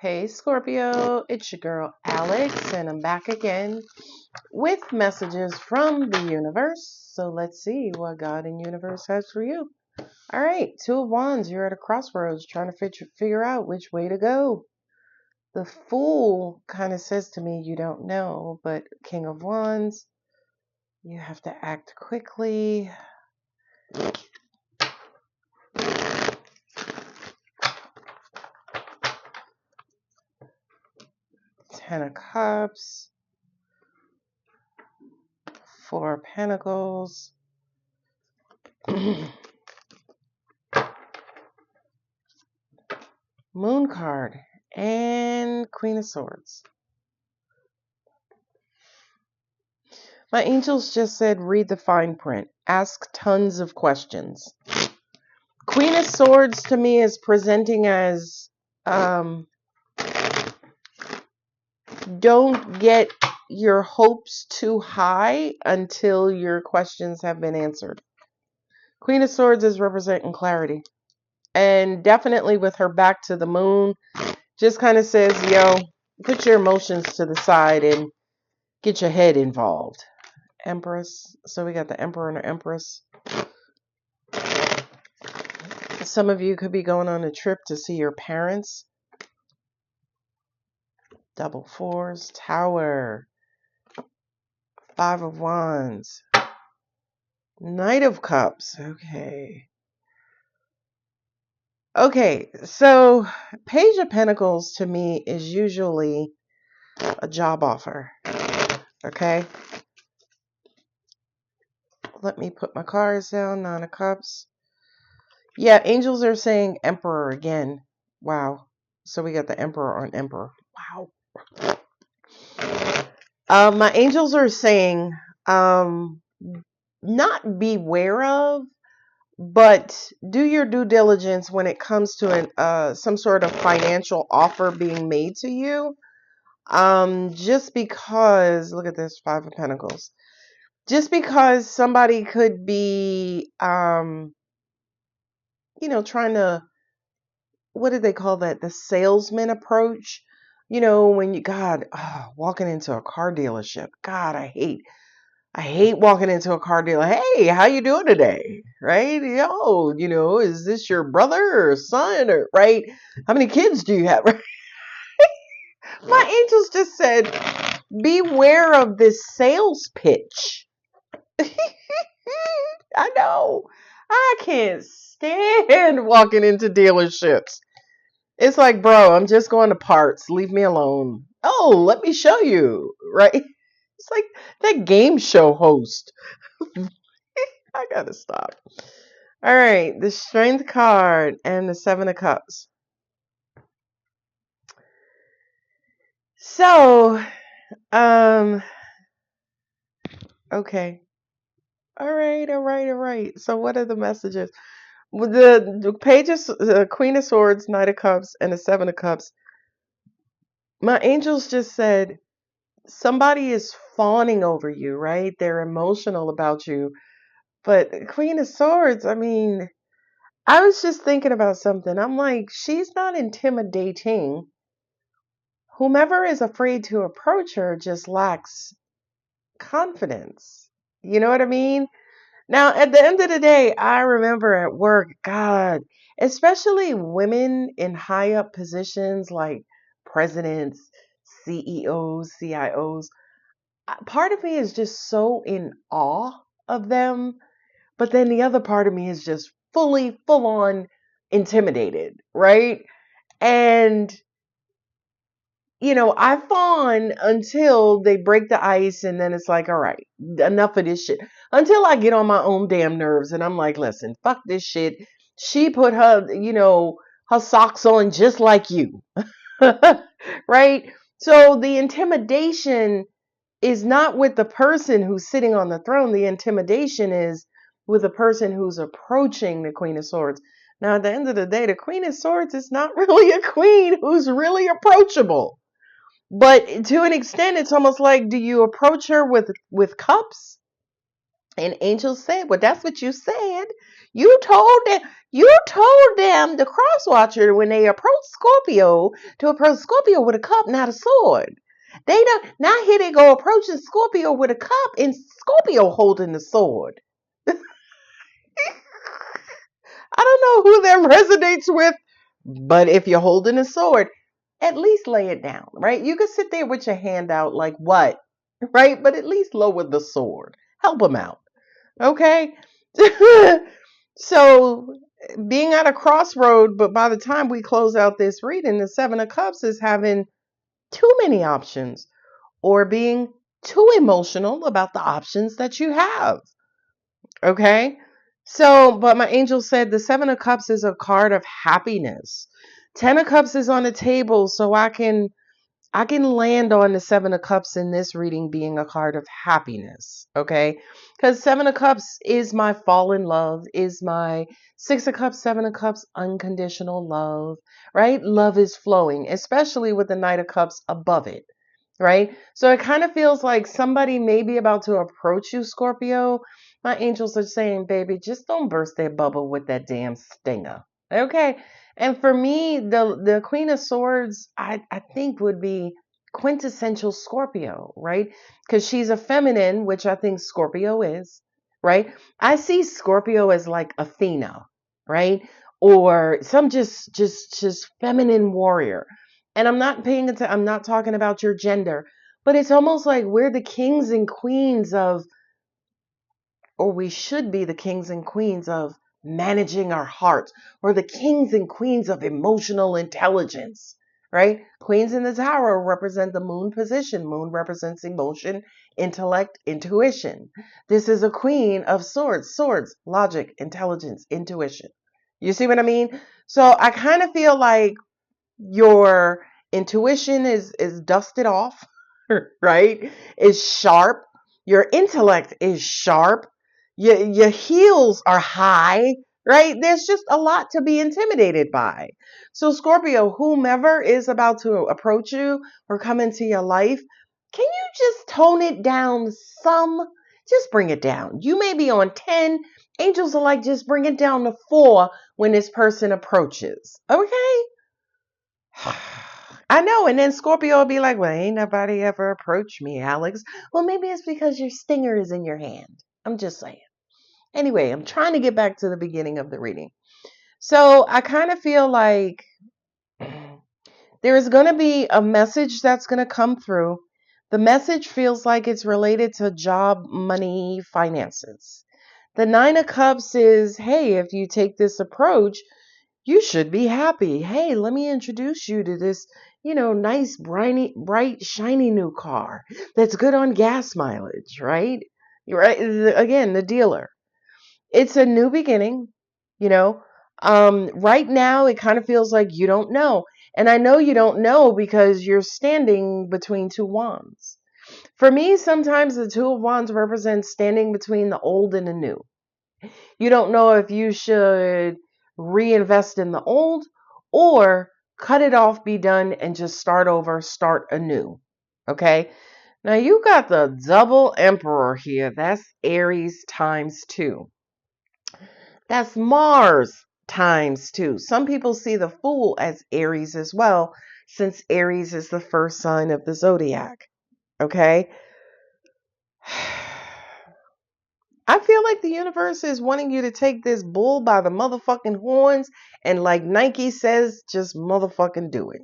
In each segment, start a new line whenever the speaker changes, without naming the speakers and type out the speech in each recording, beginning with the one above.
Hey Scorpio, it's your girl Alex, and I'm back again with messages from the universe. So let's see what God and universe has for you. All right, Two of Wands, you're at a crossroads trying to figure out which way to go. The Fool kind of says to me, you don't know, but King of Wands, you have to act quickly. Ten of Cups, Four of Pentacles. Moon card and Queen of Swords. My angels just said read the fine print. Ask tons of questions. Queen of Swords to me is presenting as don't get your hopes too high until your questions have been answered. Queen of Swords is representing clarity. And definitely with her back to the moon, just kind of says, yo, put your emotions to the side and get your head involved. Empress. So we got the Emperor and the Empress. Some of you could be going on a trip to see your parents. Double fours. Tower. Five of Wands. Knight of Cups. Okay, so Page of Pentacles to me is usually a job offer. Okay? Let me put my cards down. Nine of Cups. Yeah, angels are saying Emperor again. Wow. So we got the Emperor on Emperor. Wow. My angels are saying not beware of, but do your due diligence when it comes to some sort of financial offer being made to you. Just because, look at this, Five of Pentacles. Just because somebody could be, trying to, what do they call that? The salesman approach. When you, walking into a car dealership. God, I hate walking into a car dealer. Hey, how you doing today? Right? Yo, is this your brother or son or right? How many kids do you have? My angels just said, beware of this sales pitch. I know. I can't stand walking into dealerships. It's like, bro, I'm just going to parts. Leave me alone. Oh, let me show you. Right? It's like that game show host. I gotta stop. All right, the Strength card and the Seven of Cups. So, okay. All right. So what are the messages? With the pages, the Queen of Swords, Knight of Cups, and the Seven of Cups. My angels just said somebody is fawning over you, right? They're emotional about you. But Queen of Swords, I mean, I was just thinking about something. I'm like, she's not intimidating. Whomever is afraid to approach her just lacks confidence. You know what I mean? Now, at the end of the day, I remember at work, God, especially women in high up positions like presidents, CEOs, CIOs, part of me is just so in awe of them. But then the other part of me is just full on intimidated, right? And I fawn until they break the ice, and then it's like, all right, enough of this shit. Until I get on my own damn nerves, and I'm like, listen, fuck this shit. She put her socks on just like you, right? So the intimidation is not with the person who's sitting on the throne. The intimidation is with the person who's approaching the Queen of Swords. Now, at the end of the day, the Queen of Swords is not really a queen who's really approachable. But to an extent, it's almost like, do you approach her with cups? And angels said, well, that's what you said. You told them, the cross watcher, when they approached Scorpio, to approach Scorpio with a cup, not a sword. They don't, now here they go approaching Scorpio with a cup and Scorpio holding the sword. I don't know who that resonates with, but if you're holding a sword, at least lay it down, right? You could sit there with your hand out like what, right? But at least lower the sword. Help them out, okay? So being at a crossroad, but by the time we close out this reading, the Seven of Cups is having too many options or being too emotional about the options that you have. Okay. So, but my angel said the Seven of Cups is a card of happiness. Ten of Cups is on the table, so I can land on the Seven of Cups in this reading being a card of happiness, okay? Because Seven of Cups is my fall in love, is my Six of Cups, Seven of Cups, unconditional love, right? Love is flowing, especially with the Knight of Cups above it, right? So it kind of feels like somebody may be about to approach you, Scorpio. My angels are saying, baby, just don't burst their bubble with that damn stinger, okay? And for me, the Queen of Swords, I think would be quintessential Scorpio, right? Because she's a feminine, which I think Scorpio is, right? I see Scorpio as like Athena, right? Or some just feminine warrior. And I'm not talking about your gender, but it's almost like we're the kings and queens of, or we should be the kings and queens of managing our hearts, or the kings and queens of emotional intelligence, right? Queens in the Tower represent the moon position. Moon represents emotion, intellect, intuition. This is a queen of swords, swords, logic, intelligence, intuition. You see what I mean? So I kind of feel like your intuition is dusted off, right? Is sharp. Your intellect is sharp. Your heels are high, right? There's just a lot to be intimidated by. So Scorpio, whomever is about to approach you or come into your life, can you just tone it down some? Just bring it down. You may be on 10. Angels are like, just bring it down to 4 when this person approaches. Okay? I know. And then Scorpio will be like, well, ain't nobody ever approached me, Alex. Well, maybe it's because your stinger is in your hand. I'm just saying. Anyway, I'm trying to get back to the beginning of the reading. So I kind of feel like there is going to be a message that's going to come through. The message feels like it's related to job, money, finances. The Nine of Cups is, hey, if you take this approach, you should be happy. Hey, let me introduce you to this, nice, bright, shiny new car that's good on gas mileage, right? You're right. Again, the dealer. It's a new beginning, you know. Right now, it kind of feels like you don't know. And I know you don't know because you're standing between two wands. For me, sometimes the Two of Wands represents standing between the old and the new. You don't know if you should reinvest in the old or cut it off, be done, and just start over, start anew. Okay? Now you got the double emperor here. That's Aries times 2. That's Mars times 2. Some people see the Fool as Aries as well, since Aries is the first sign of the zodiac. Okay? I feel like the universe is wanting you to take this bull by the motherfucking horns and, like Nike says, just motherfucking do it.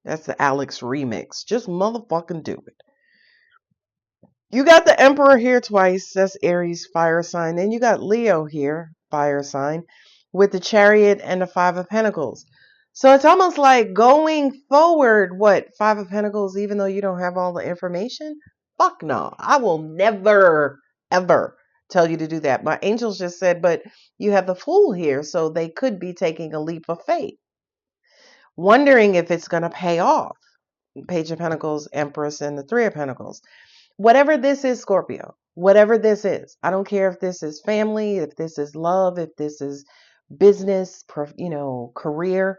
That's the Alex remix. Just motherfucking do it. You got the Emperor here twice. That's Aries fire sign. Then you got Leo here, fire sign, with the Chariot and the Five of Pentacles. So it's almost like going forward, what, Five of Pentacles, even though you don't have all the information? Fuck no. I will never, ever tell you to do that. My angels just said, but you have the Fool here, so they could be taking a leap of faith, wondering if it's going to pay off. Page of Pentacles, Empress, and the Three of Pentacles. Whatever this is, Scorpio, whatever this is, I don't care if this is family, if this is love, if this is business, career.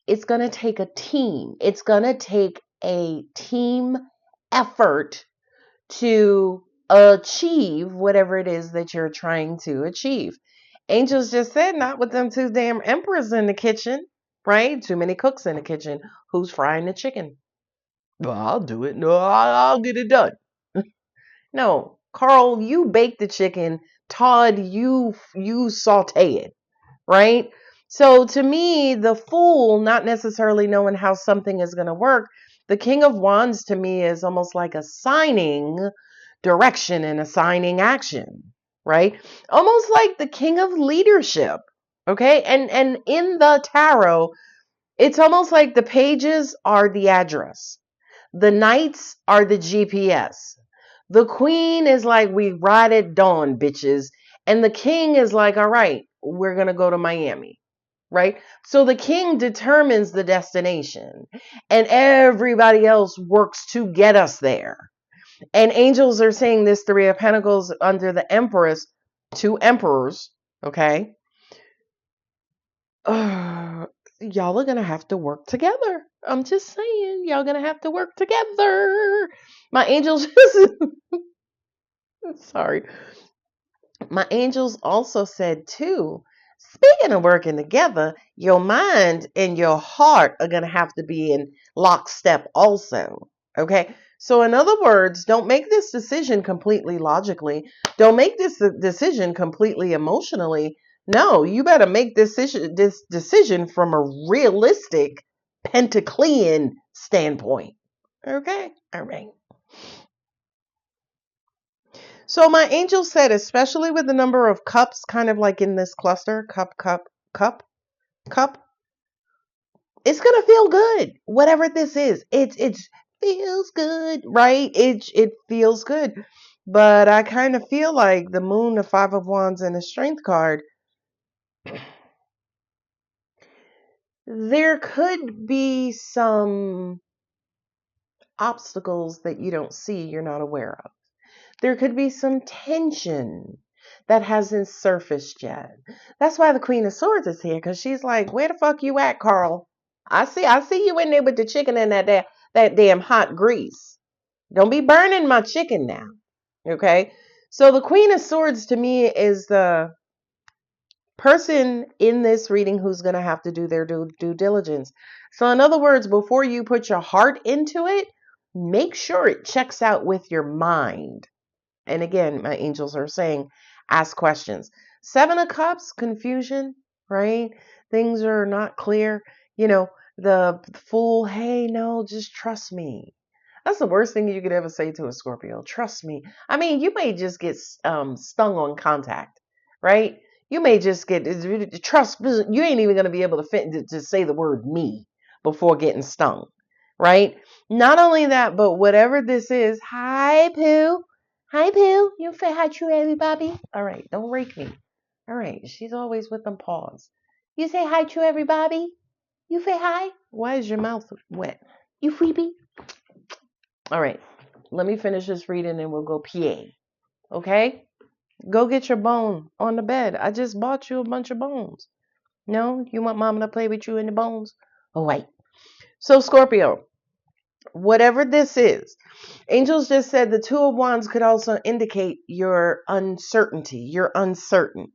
It's going to take a team. It's going to take a team effort to achieve whatever it is that you're trying to achieve. Angels just said, not with them two damn emperors in the kitchen, right? Too many cooks in the kitchen. Who's frying the chicken? Well, I'll do it. No, I'll get it done. No, Carl, you bake the chicken. Todd, you saute it, right? So to me, the fool, not necessarily knowing how something is going to work, the King of Wands to me is almost like assigning direction and assigning action, right? Almost like the King of Leadership. Okay? And in the tarot, it's almost like the pages are the address. The knights are the GPS. The queen is like, we ride at dawn, bitches. And the king is like, all right, we're going to go to Miami, right? So the king determines the destination and everybody else works to get us there. And angels are saying this Three of Pentacles under the Empress, two emperors, okay? Y'all are going to have to work together. I'm just saying, y'all going to have to work together. My angels, sorry. My angels also said, too, speaking of working together, your mind and your heart are going to have to be in lockstep also. Okay. So, in other words, don't make this decision completely logically. Don't make this decision completely emotionally. No, you better make this decision from a realistic Pentaclean standpoint. Okay. All right. So my angel said, especially with the number of cups, kind of like in this cluster, cup, cup, cup, cup, it's gonna feel good. Whatever this is, it feels good, right? It feels good. But I kind of feel like the moon, the Five of Wands, and the Strength card, there could be some obstacles that you don't see, you're not aware of. There could be some tension that hasn't surfaced yet. That's why the Queen of Swords is here, because she's like, where the fuck you at, Carl? I see you in there with the chicken and that damn hot grease. Don't be burning my chicken now. Okay? So the Queen of Swords to me is the person in this reading who's going to have to do their due diligence. So in other words, before you put your heart into it, make sure it checks out with your mind. And again, my angels are saying, ask questions. Seven of Cups, confusion, right? Things are not clear. You know, the fool, hey, no, just trust me. That's the worst thing you could ever say to a Scorpio. Trust me. I mean, you may just get stung on contact, right? You may just get trust. You ain't even going to be able to say the word me before getting stung, right? Not only that, but whatever this is, hi, Pooh. Hi, Pooh. You say hi to everybody? All right, don't rake me. All right, she's always with them paws. You say hi to everybody? You say hi? Why is your mouth wet? You freebie? All right, let me finish this reading and we'll go PA. Okay? Go get your bone on the bed. I just bought you a bunch of bones. No? You want mama to play with you in the bones? Oh, wait. So, Scorpio, whatever this is, angels just said the Two of Wands could also indicate your uncertainty. You're uncertain.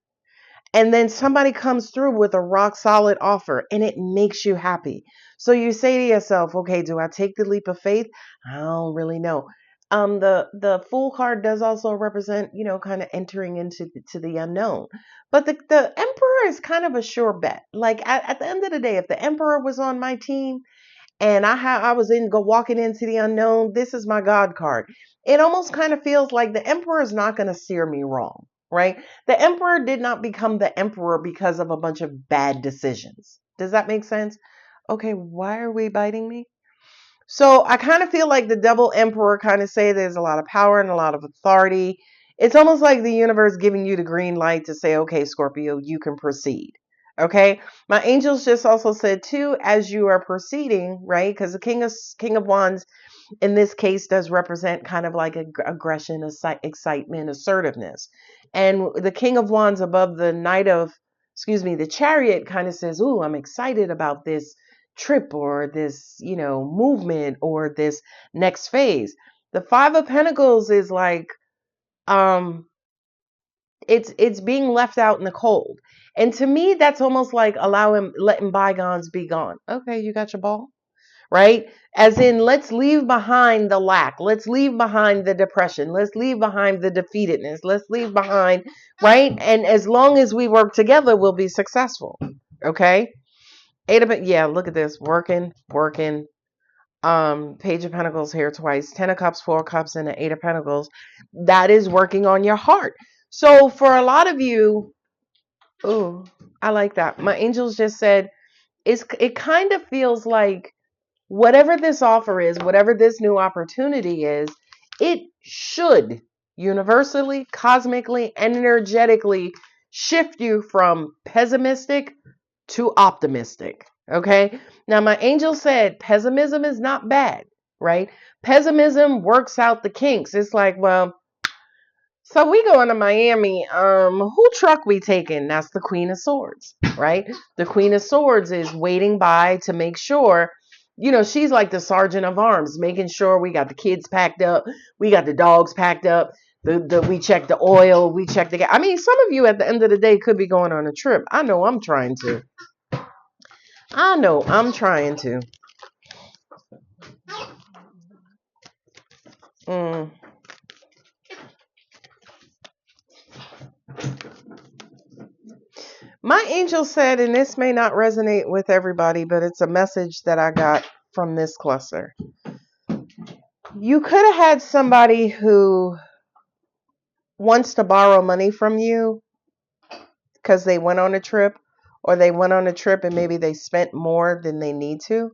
And then somebody comes through with a rock solid offer and it makes you happy. So you say to yourself, okay, do I take the leap of faith? I don't really know. The Fool card does also represent, kind of entering into the unknown. But the Emperor is kind of a sure bet. Like at the end of the day, if the Emperor was on my team, and I was walking into the unknown. This is my God card. It almost kind of feels like the Emperor is not going to steer me wrong, right? The Emperor did not become the Emperor because of a bunch of bad decisions. Does that make sense? Okay, why are we biting me? So I kind of feel like the Devil Emperor kind of say there's a lot of power and a lot of authority. It's almost like the universe giving you the green light to say, okay, Scorpio, you can proceed. Okay. My angels just also said too, as you are proceeding, right? Because the King of Wands in this case does represent kind of like aggression, excitement, assertiveness. And the King of Wands above the Chariot kind of says, ooh, I'm excited about this trip or this, movement or this next phase. The Five of Pentacles is like, um, It's being left out in the cold. And to me, that's almost like letting bygones be gone. Okay, you got your ball, right? As in, let's leave behind the lack. Let's leave behind the depression. Let's leave behind the defeatedness. Let's leave behind, right? And as long as we work together, we'll be successful. Okay? Yeah, look at this. Working. Page of Pentacles here twice. 10 of Cups, 4 of Cups, and the 8 of Pentacles. That is working on your heart. So for a lot of you, ooh, I like that. My angels just said, it kind of feels like whatever this offer is, whatever this new opportunity is, it should universally, cosmically, and energetically shift you from pessimistic to optimistic. Okay. Now, my angel said pessimism is not bad, right? Pessimism works out the kinks. It's like, well, so we going to Miami. Who truck we taking? That's the Queen of Swords, right? The Queen of Swords is waiting by to make sure, she's like the sergeant of arms, making sure we got the kids packed up, we got the dogs packed up, we check the oil, we check the gas. I mean, some of you at the end of the day could be going on a trip. I know I'm trying to. Mm. My angel said, and this may not resonate with everybody, but it's a message that I got from this cluster. You could have had somebody who wants to borrow money from you because they went on a trip, or they went on a trip and maybe they spent more than they need to,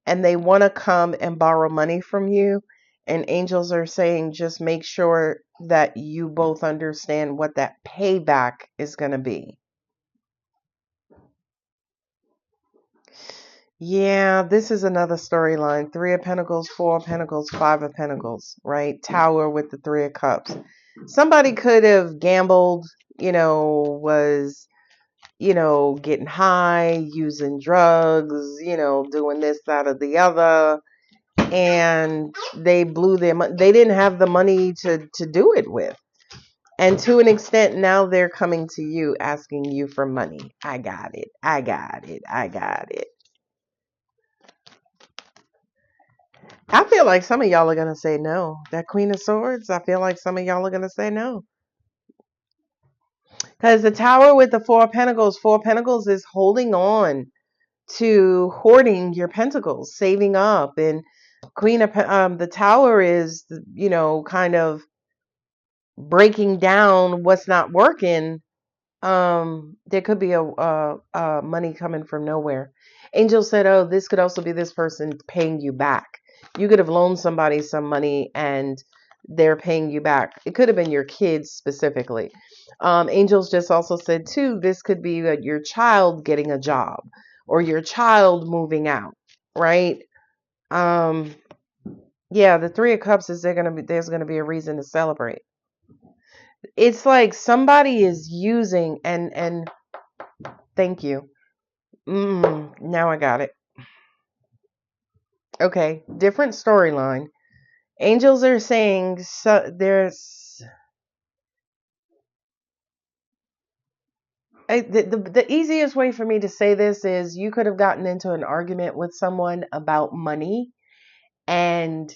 and they want to come and borrow money from you. And angels are saying, just make sure that you both understand what that payback is going to be. Yeah, this is another storyline. 3 of Pentacles, 4 of Pentacles, 5 of Pentacles, right? Tower with the 3 of Cups. Somebody could have gambled, was, getting high, using drugs, doing this, that, or the other. And they blew their money. They didn't have the money to do it with. And to an extent, now they're coming to you asking you for money. I got it. I got it. I got it. I feel like some of y'all are going to say no. That Queen of Swords, I feel like some of y'all are going to say no. Because the Tower with the 4 of Pentacles is holding on to hoarding your pentacles, saving up. And the Tower is, kind of breaking down what's not working. There could be a money coming from nowhere. Angel said, oh, this could also be this person paying you back. You could have loaned somebody some money and they're paying you back. It could have been your kids specifically. Angels just also said too, this could be your child getting a job or your child moving out, right? Yeah, the 3 of Cups is there's gonna be a reason to celebrate. It's like somebody is using and thank you. Now I got it. Okay, different storyline. Angels are saying the easiest way for me to say this is you could have gotten into an argument with someone about money, and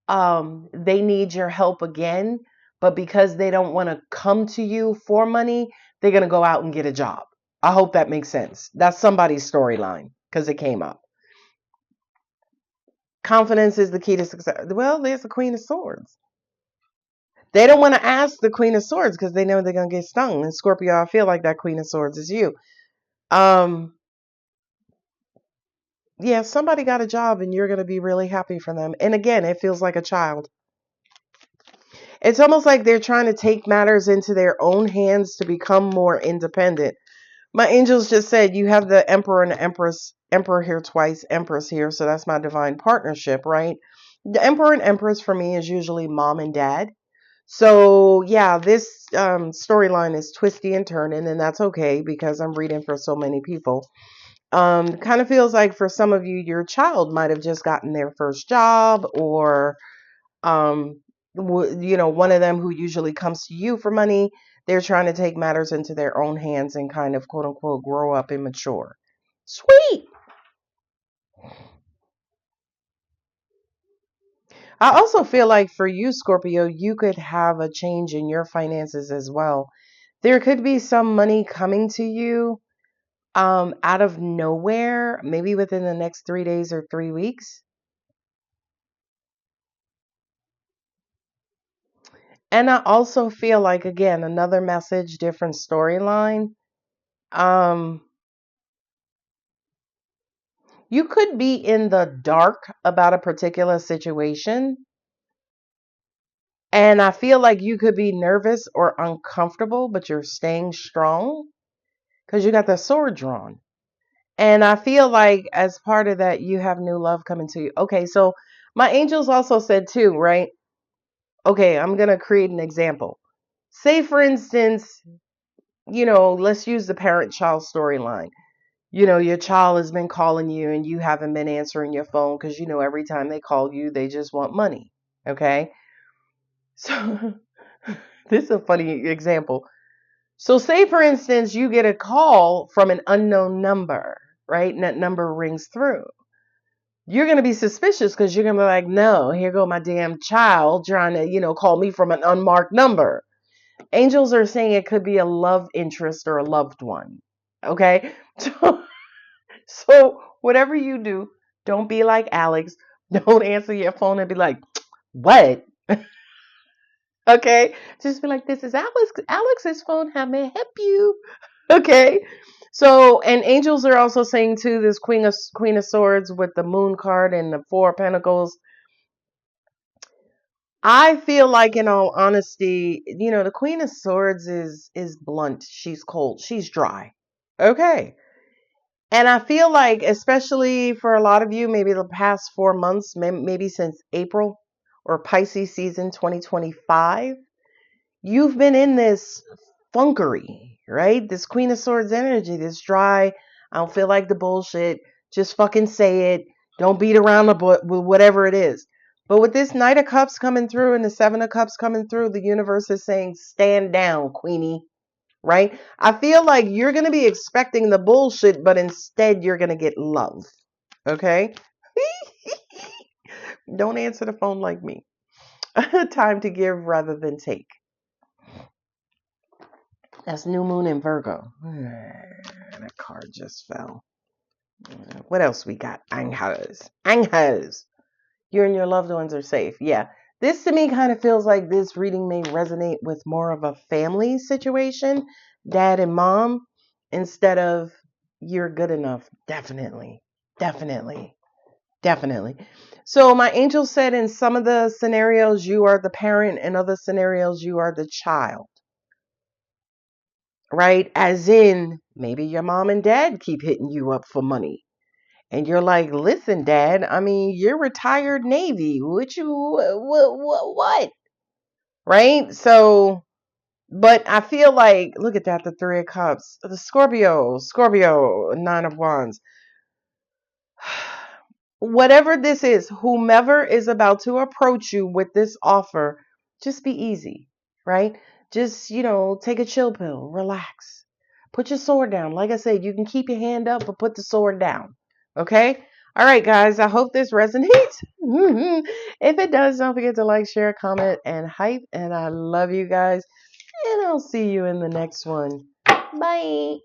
they need your help again, but because they don't want to come to you for money, they're going to go out and get a job. I hope that makes sense. That's somebody's storyline because it came up. Confidence is the key to success. Well, there's the Queen of Swords. They don't want to ask the Queen of Swords because they know they're going to get stung. And Scorpio, I feel like that Queen of Swords is you. Yeah, somebody got a job and you're going to be really happy for them. And again, it feels like a child. It's almost like they're trying to take matters into their own hands to become more independent. My angels just said you have the Emperor and the Empress. Emperor here twice, Empress here. So that's my divine partnership, right? The Emperor and Empress for me is usually mom and dad. So yeah, this storyline is twisty and turning, and that's okay because I'm reading for so many people. Kind of feels like for some of you, your child might have just gotten their first job, or one of them who usually comes to you for money, they're trying to take matters into their own hands and kind of quote unquote grow up and mature. Sweet. I also feel like for you, Scorpio, you could have a change in your finances as well. There could be some money coming to you out of nowhere, maybe within the next 3 days or 3 weeks. And I also feel like, again, another message, different storyline. Um, you could be in the dark about a particular situation. And I feel like you could be nervous or uncomfortable, but you're staying strong because you got the sword drawn. And I feel like as part of that, you have new love coming to you. Okay, so my angels also said too, right? Okay, I'm going to create an example. Say, for instance, let's use the parent child storyline. Your child has been calling you and you haven't been answering your phone because, every time they call you, they just want money. Okay. So this is a funny example. So, say, for instance, you get a call from an unknown number, right? And that number rings through. You're going to be suspicious because you're going to be like, no, here go my damn child trying to, call me from an unmarked number. Angels are saying it could be a love interest or a loved one. Okay. So whatever you do, don't be like Alex. Don't answer your phone and be like, what? Okay. Just be like, this is Alex's phone. How may I help you? Okay. So, and angels are also saying too, this Queen of Swords with the Moon card and the Four of Pentacles. I feel like, in all honesty, the Queen of Swords is blunt. She's cold. She's dry. Okay. And I feel like, especially for a lot of you, maybe the past 4 months, maybe since April or Pisces season 2025, you've been in this funkery, right? This Queen of Swords energy, this dry, I don't feel like the bullshit. Just fucking say it. Don't beat around the bush with whatever it is. But with this Knight of Cups coming through and the Seven of Cups coming through, the universe is saying, stand down, Queenie. Right? I feel like you're going to be expecting the bullshit, but instead you're going to get love. Okay? Don't answer the phone like me. Time to give rather than take. That's new moon in Virgo. That card just fell. What else we got? Angels. Angels. You and your loved ones are safe. Yeah. This to me kind of feels like this reading may resonate with more of a family situation, dad and mom, instead of you're good enough. Definitely. Definitely. Definitely. So my angel said in some of the scenarios, you are the parent. In other scenarios, you are the child. Right? As in, maybe your mom and dad keep hitting you up for money. And you're like, listen, Dad, I mean, you're retired Navy. What? Right? So, but I feel like, look at that, the Three of Cups. The Scorpio, Nine of Wands. Whatever this is, whomever is about to approach you with this offer, just be easy, right? Just, take a chill pill, relax. Put your sword down. Like I said, you can keep your hand up, but put the sword down. Okay? All right, guys, I hope this resonates. If it does, don't forget to like, share, comment, and hype. And I love you guys. And I'll see you in the next one. Bye.